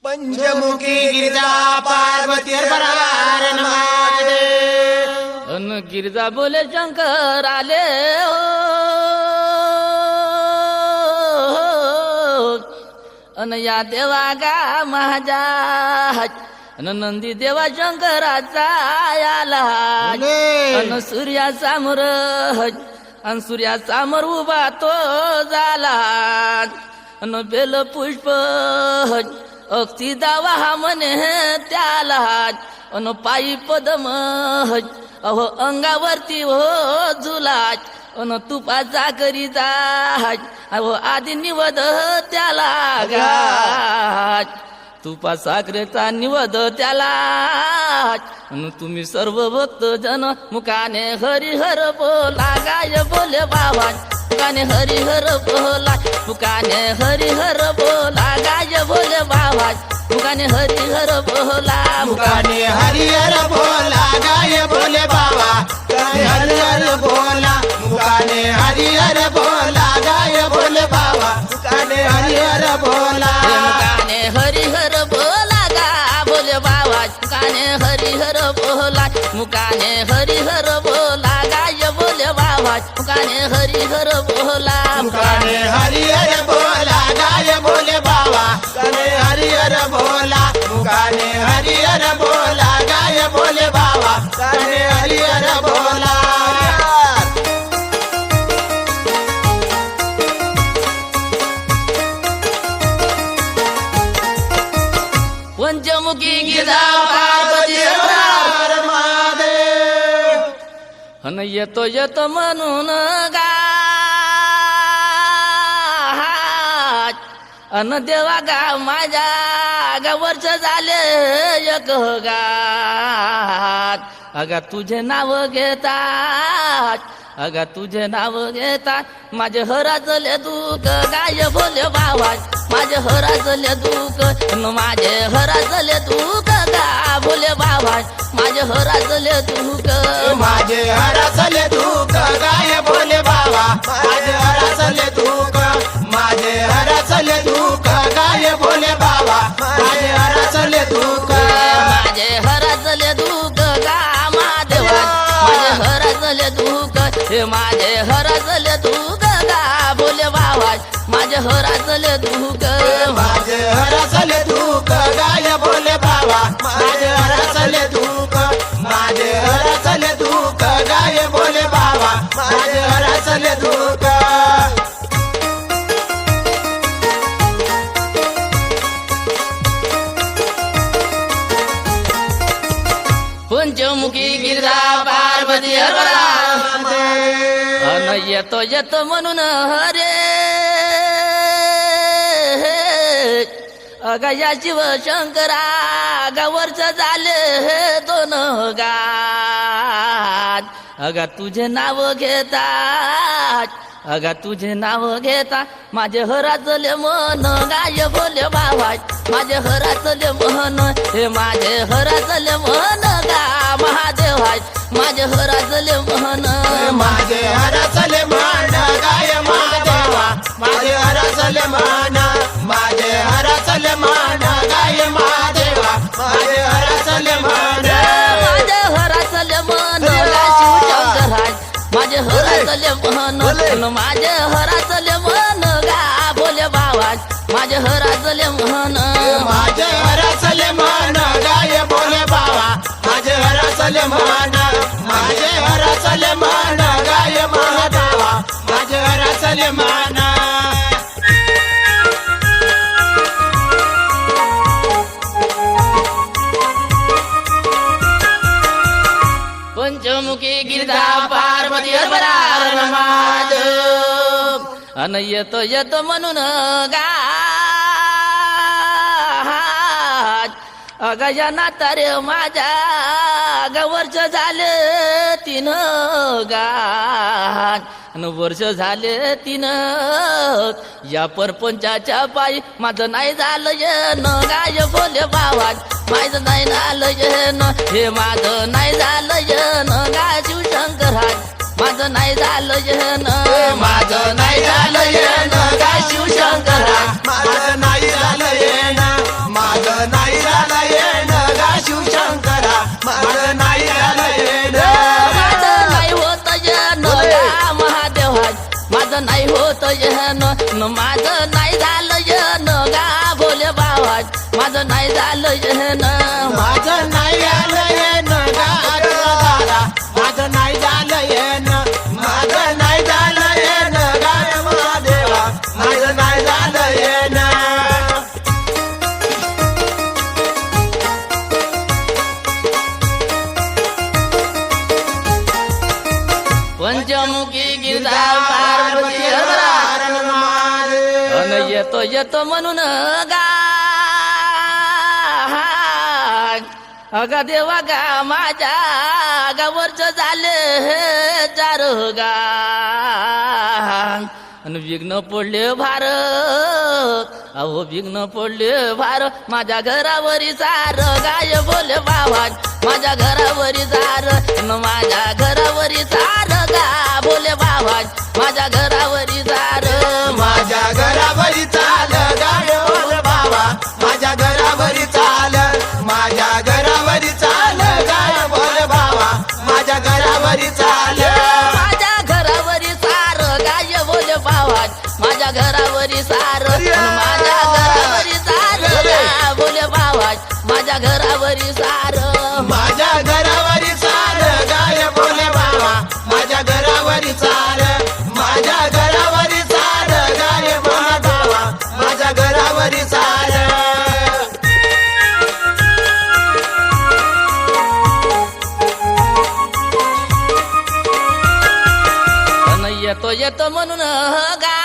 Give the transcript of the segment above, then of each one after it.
पंचमुखी गिरिजा पार्वती हरहर महादेव। अन गिरिजा बोले शंकर आले हो, अन या देवा गा माझा अन नंदी देवा शंकराचा आला अन सूर्यासमोर अन सूर्यासमोर उभा तो झाला अन बेल पुष्प अक्षी दावा हा म्हणे त्याला अन पायी पदम अहो अंगावरती हो झुलाच अन तुपाचा करीता अहो आधी निवद त्याला घात तुपा साखरेचा निवद त्याला अन तुम्ही सर्व भक्त जन मुखाने हरिहर बोला गाय बोले बाबा मुखाने हरिहर बोला मुखाने हरिहर बोला गाय बोले बाबा मुखाने हरिहर बोला मुखाने हरिहर बोला गाय बोले बाबा हरिहर बोला मुखाने हरिहर बोला गाय बोले बाबा मुखाने हरिहर बोला मुखाने हरिहर बोला गा बोले बाबा मुखाने हरिहर बोला मुखाने हरिहर बोला गाय बोले बाबा मुखाने हरिहर बोला मुखाने हरिहर बोला गाय बोले बाबा मुखाने हरिहर बोला मुखाने हरिहर बोला गाय बोले बाबा मुखाने हरिहर बोला। पंचमुखी गिरिजा पार्वती हर महादेव। अन येतो येतो म्हणून गा अन देवा गा माझ्या गा वर्ष झाले एक गात अगा तुझे नाव घेतात अगा तुझे नाव घेतात माझे हराजले दुःख गाय बोले बाबा माझे हराजले दुःख माझे हराजले दुःख गा बोले बाबा माझे हराजले दुःख माझे हरासले दुःख गाय बोले बाबा माझे हरासले दुःख माझे हरासले दुःख गाय बोले बाबा माझे हरासले दुःख माझे हराजले दुःख गा महादेवा माझे हराजले दुःख हे माझे हराजले दुःख गा बोले बाबा माझे हराजले दुःख माझे हरासले दुःख गाय बोले बाबा माझे हरासले दुःख माझे हरासले दुःख गाय बोले बाबा माझे हरासले दुःख। पंचमुखी गिरिजा पार्वती हरहर अन येतो येतो म्हणून हरे अगा या शिव शंकरा गा वर्ष झाले हे दोन गात अगा तुझे नाव घेतात अगा तुझे नाव घेता माझे हराचले मन गाय बोले बाबा माझे हराचले मन हे माझे हराचले मन गा महादेव माझे हराचले मन माझे हरासले मान गाय महादेवा माझे हरासले मान माझे हरासले मान गाय महादेवा माझे हरासले मान माझे हराचले मन गा शिवशंकर माझे हराचले मन माझे हराचले मन गा बोले बाबा माझे हराचले मन माझे हरासले मान गाय बोले बाबा माझे हरासले मान माझे हरासले मान गाय महादेवा माझे हरासले मान। पंचमुखी गिरिजा पार्वती हरहर महादेव अन येतो येतो म्हणून गा अगा या नातारे माझ्या गा वर्ष झाले 3 गात अन वर्ष झाले 3 या परपंचाच्या पायी माझं नाही झालं येन गाय बोले बाबा माझं नाही झालं येन हे माझं नाही झालं येन गाय शिवशंकर माझं नाही झालं येन माझं नाही झालं येणं गाय शिवशंकरा माझं नाही झालं येणं माझं होत येन माझं नाही झालं येन गा भोले बाबा माझं नाही झालं येन माझं नाही आलं येन गाला माझं नाही झालं येन माझं नाही झालं येन गाय महादेवा माझं नाही झालं येन पंचमुखी गिरजा पार्वती अन येतो येतो म्हणून गा अगा देवा गा माझ्या गावरच झाले चार गा आणि विघ्न पडले भार अहो विघ्न पडले भार माझ्या घरावरी सार गाय बोले बाबा माझ्या घरावरी सार माझ्या घरावरी सार गा बोले बाबा माझ्या घरावरी सार माझ्या घरावरी चाल गाय बोल बाबा माझ्या घरावरी चाल माझ्या घरावरी चाल गाय बोल बाबा माझ्या घरावरी चाल माझ्या घरावरी सार गाय बोले बाबा माझ्या घरावरी सार माझ्या घरावरी सार गा बोले बाबा माझ्या घरावरी सार माझ्या घरावरी चाल गाय बोले बाबा माझ्या घरावरी चाल माझ्या घरावरी चाल गाय बोले बाबा माझ्या घरावरी चाल येतो येतो म्हणून गा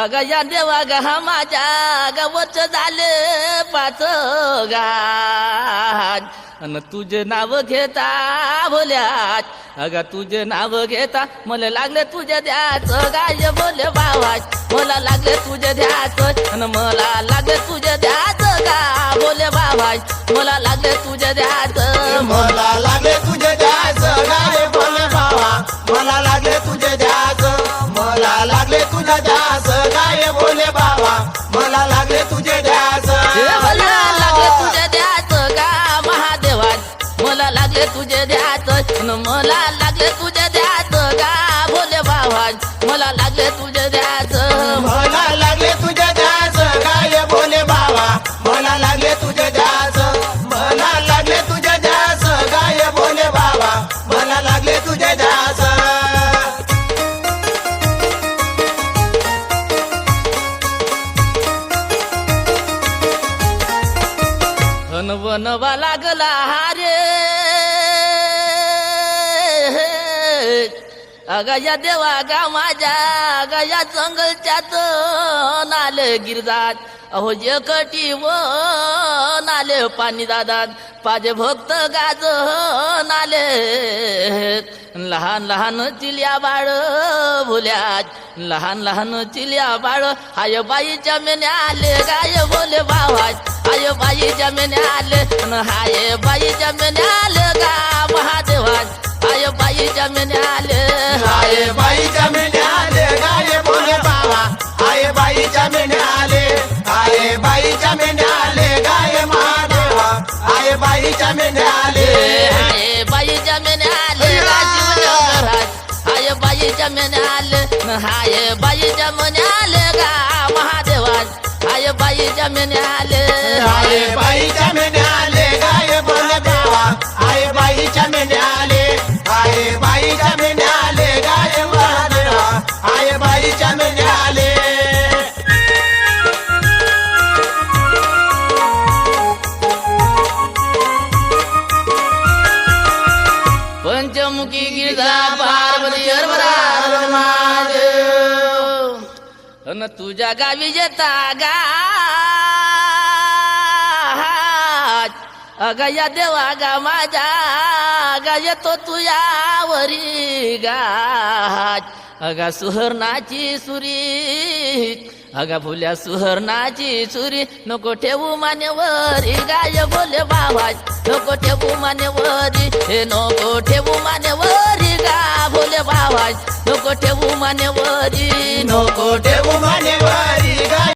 अग या देवा गा माझ्या गावच झाले पाच गाज अन तुझे नाव घेता बोल्यात अगा तुझे नाव घेता मला लागले तुझे द्याच गाय बोले बाबा मला लागले तुझे द्याच अन मला लागले तुझे द्याच गा बोले बाबा मला लागले तुझे द्याच मला लागले तुझे द्यास गाय बोले बाबा मला लागले तुझे द्यास मला लागले तुझे द्यास गाय बोले बाबा मला लागले तुझे द्यास मला लागले तुझे द्याच गा महादेवा मला लागले तुझे द्याच मला लागले तुझे द्याच गा बोले बाबा मला लागले तुझे द्याच मला लागले तुझे द्यास गाय बोले बाबा मला लागले तुझे द्यास मला लागले तुझे द्यास गाय बोले बाबा मला लागले तुझे द्यास वनवा लागला हारे अगा या देवा गा माझ्या गा या जंगलच्यात नाले गिरजात अहो जे कटी व नाले पाणी दादात पाजे भक्त गाज नाले लहान लहान चिल्या बाळ भुल्यात लहान लहान चिल्या बाळ हाय बाईच्या मेने आले गाय बोले बाबा हाय बाईच्या मेने आले हाय बाईच्या मेने आले गा महादेवात हाय बाईच्या मेने आले आये बाईच्या मेने आले गाय बोले बाबा आये बाईच्या मेने आले आये बाईच्या मेने आले गाय महादेवा आये बाईच्या मेने आले हाय बाईच्या मेने आले गा शिवशंकरात हाय बाईच्या मेने आले हाय बाईच्या मेने आले गा महादेवात हाय बाईच्या मेने आले आये बाईच्या मेने आले गाय बोले बाबा आये बाईच्या मेने आले आये बाईच्या मेने आले गाय महादेवा आये बाईच्या मेने आले पंचमुखी गिरजा पार्वती अन तुझ्या गावी येता गा अगा या देवा गा माझ्या गा येतो तुझ्यावरी गाज अगा सुहरणाची सुरी अगा फुल्या सुहरणाची सुरी नको ठेवू मानेवरी गाय बोले बाबा नको ठेवू मानेवरी हे नको ठेवू मानेवरी गा बोले बाबा नको ठेवू मानेवरी नको ठेवू मानेवरी गाय